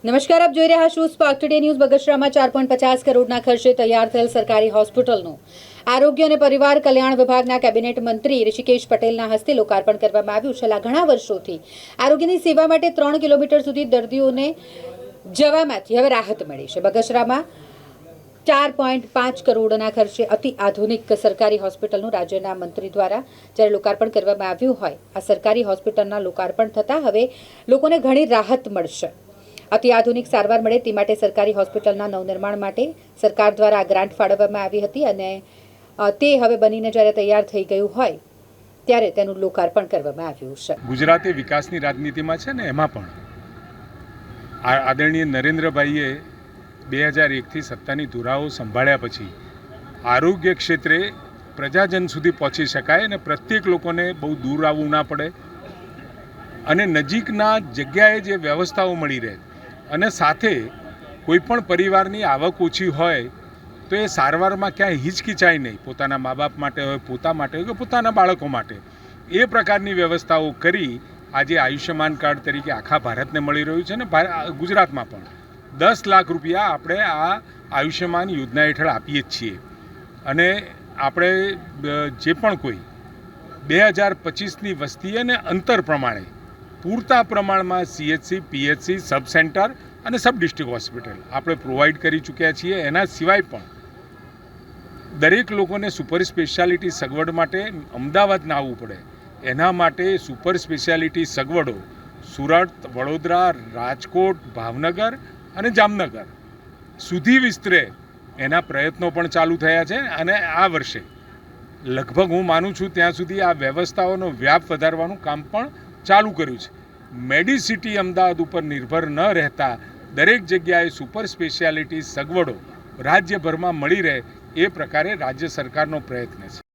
નમસ્કાર, આપ જોઈ રહ્યા છો સ્પાર્ક ટુડે ન્યૂઝ। બગસરામાં 4.50 કરોડના ખર્ચે તૈયાર થયેલ સરકારી હોસ્પિટલનું આરોગ્ય અને પરિવાર કલ્યાણ વિભાગના કેબિનેટ મંત્રી ઋષિકેશ પટેલના હસ્તે લોકાર્પણ કરવામાં આવ્યું। છેલ્લા ઘણા વર્ષોથી આરોગ્યની સેવા માટે 3 કિલોમીટર સુધી દર્દીઓને જવામાંથી હવે રાહત મળી છે। બગસરામાં 4.5 કરોડના ખર્ચે અતિ આધુનિક સરકારી હોસ્પિટલનું રાજ્યના મંત્રી દ્વારા જ્યારે લોકાર્પણ કરવામાં આવ્યું હોય, આ સરકારી હોસ્પિટલના લોકાર્પણ થતાં હવે લોકોને ઘણી રાહત મળશે। અતિ આધુનિક સારવાર મળે તે માટે સરકારી હોસ્પિટલના નવનિર્માણ માટે સરકાર દ્વારા ગ્રાન્ટ ફાળવવામાં આવી હતી અને તે હવે બનીને જ્યારે તૈયાર થઈ ગયું હોય ત્યારે તેનું લોકાર્પણ કરવામાં આવ્યું છે। ગુજરાતે વિકાસની રાજનીતિમાં છે ને, એમાં પણ આદરણીય નરેન્દ્રભાઈએ 2001થી સત્તાની ધુરાઓ સંભાળ્યા પછી આરોગ્ય ક્ષેત્રે પ્રજાજન સુધી પહોંચી શકાય અને પ્રત્યેક લોકોને બહુ દૂર આવવું ના પડે અને નજીકના જગ્યાએ જે વ્યવસ્થાઓ મળી રહે અને સાથે કોઈપણ પરિવારની આવક ઓછી હોય તો એ સારવારમાં ક્યાંય હિચકિચાય નહીં, પોતાના મા બાપ માટે હોય, પોતા માટે હોય કે પોતાના બાળકો માટે, એ પ્રકારની વ્યવસ્થાઓ કરી આજે આયુષ્યમાન કાર્ડ તરીકે આખા ભારતને મળી રહ્યું છે ને ગુજરાતમાં પણ 10 લાખ રૂપિયા આપણે આ આયુષ્યમાન યોજના હેઠળ આપીએ જ છીએ અને આપણે જે પણ કોઈ 2025ની વસ્તી અને અંતર પ્રમાણે પૂરતા પ્રમાણમાં CHC, PHC, સબ સેન્ટર અને સબ ડિસ્ટ્રિક્ટ હોસ્પિટલ આપણે પ્રોવાઈડ કરી ચૂક્યા છીએ। એના સિવાય પણ દરેક લોકોને સુપર સ્પેશિયાલિટી સગવડ માટે અમદાવાદ ના આવવું પડે, એના માટે સુપર સ્પેશિયાલિટી સગવડો સુરત, વડોદરા, રાજકોટ, ભાવનગર અને જામનગર સુધી વિસ્તરે એના પ્રયત્નો પણ ચાલુ થયા છે અને આ વર્ષે લગભગ હું માનું છું ત્યાં સુધી આ વ્યવસ્થાઓનો વ્યાપ વધારવાનું કામ પણ ચાલુ કર્યું છે। મેડિસિટી અમદાવાદ ઉપર નિર્ભર ન રહેતા દરેક જગ્યાએ સુપર સ્પેશિયાલિટી સગવડો રાજ્યભરમાં મળી રહે એ પ્રકારે રાજ્ય સરકારનો પ્રયત્ન છે।